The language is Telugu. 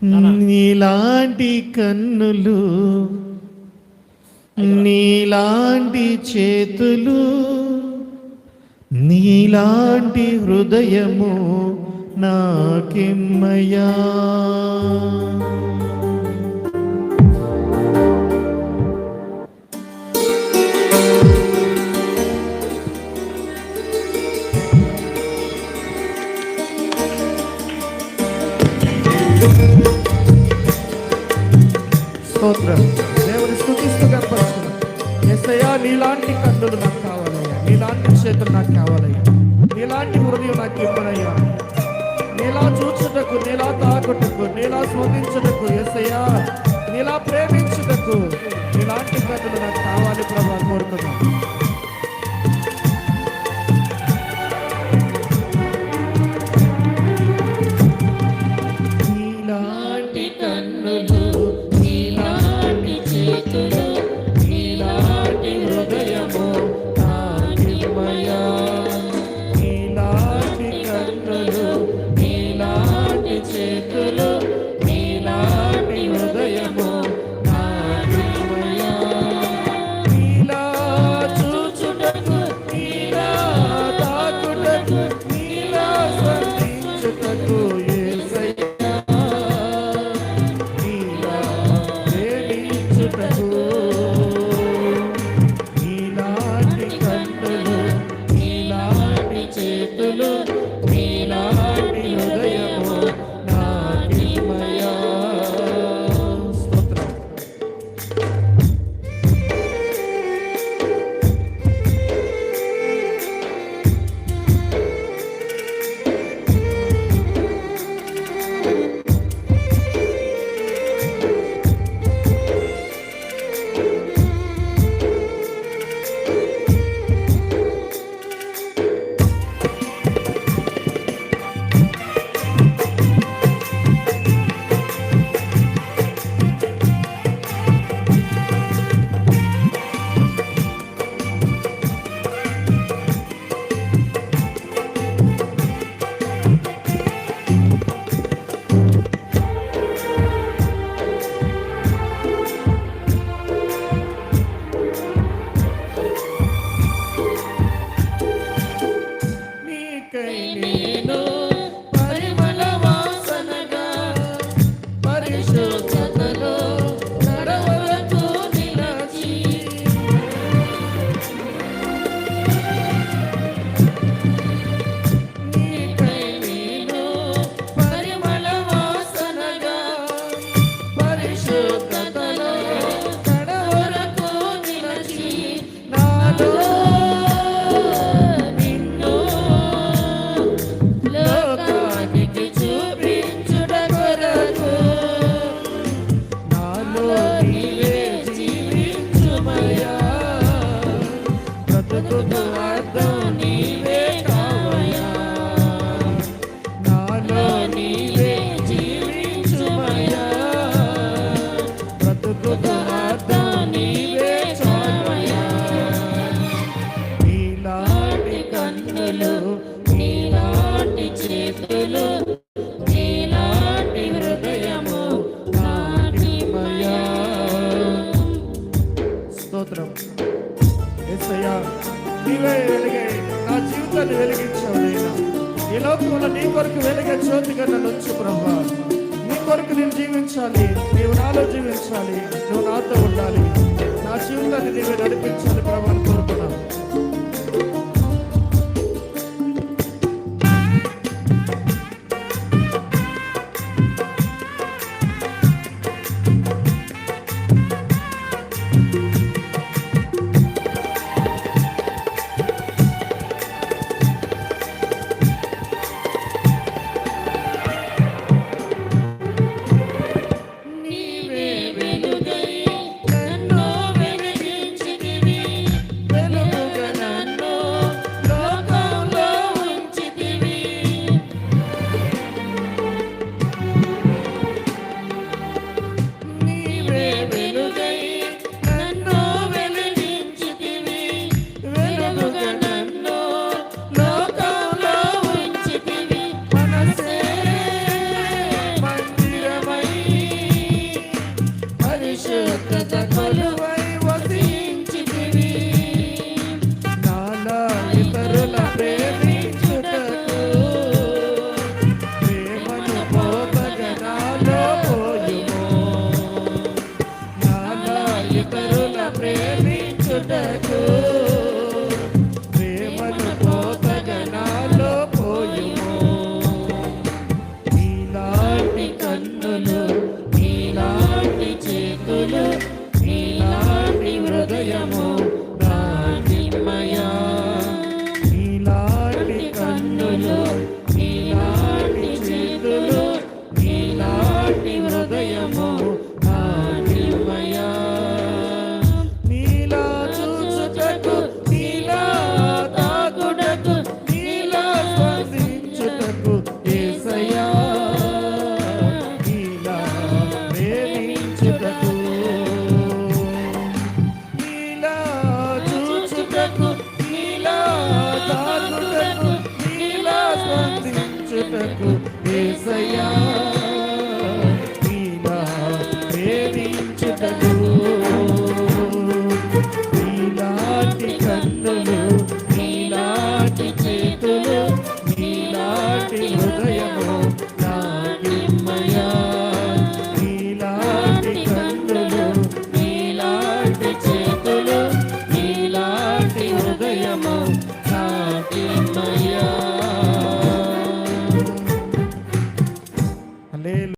నీలాంటి కన్నులు, నీలాంటి చేతులు, నీలాంటి హృదయము నాకిమ్మయా. స్తోత్రం. దేవుని స్తుతిస్తూ గర్పరుస్తున్నాం. యేసయ్యా, నీలాంటి కన్నులు నాకు కావాలయ్యా, నీలాంటి చేతులు నాకు కావాలయ్యా, నీలాంటి హృదయం నాకు ఇవ్వనయ్యా. నీలా చూచుటకు, నీలా తాకుటకు, నీలా స్పందించుటకు, యేసయ్యా నీలా ప్రేమించుటకు నీలాంటి కన్నులు నాకు కావాలి ప్రభా కోరుతున్నాను. నీలాంటి కన్నులు, నీలాంటి చేతులు, నీలాంటి హృదయము నాకిమ్మయా. నీలాంటి కన్నులు, నీలాంటి చేతులు, నీలాంటి హృదయము నాకిమ్మయా. నీలా చూచుటకు, నీలా తాకుటకు, నీలా స్పందించుటకు యేసయ్యా నీలా ప్రేమించుటకు. నీలాంటి కన్నులు, నీలాంటి చేతులు, నీలాంటి హృదయము నాకిమ్మయా. స్తోత్రం. నీకై నేను పరిమళ వాసనగా పరిశుద్ధతలో నడవరకు నిలచి. నీకై నేను పరిమళ వాసనగా పరిశుద్ధతలో నడవరకు నిలచి. నాలో లోకానికి చూపించుట కొరకు నాలో నీవే జీవించుమయ్యా. బ్రతుకుకు అర్థం నీవే కావయ్యా. నాలో నీవే జీవించుమయ్యా. బ్రతుకుకు అర్థం నీవే చావయ్యా. నీలాంటి కన్నులు, నీలాంటి చేతులు, నీలాంటి హృదయము నాకిమ్మయా. స్తోత్రం. యేసయ్యా, నీవే వెలిగే నా జీవితాన్ని వెలిగించావు నైనా. ఈ లోకంలో నీ కొరకు వెలిగే జ్యోతిగా నన్ను ఉంచు ప్రభా. నీ కొరకు నేను జీవించాలి, నీవు నాలో జీవించాలి, నువ్వు నాతో ఉండాలి. నా జీవితాన్ని నీవే నడిపించాలి ప్రభా అని కోరుకున్నాను. నీవే వెలుగై నన్ను వెలిగించితివి. కొరకు యేసయ్యా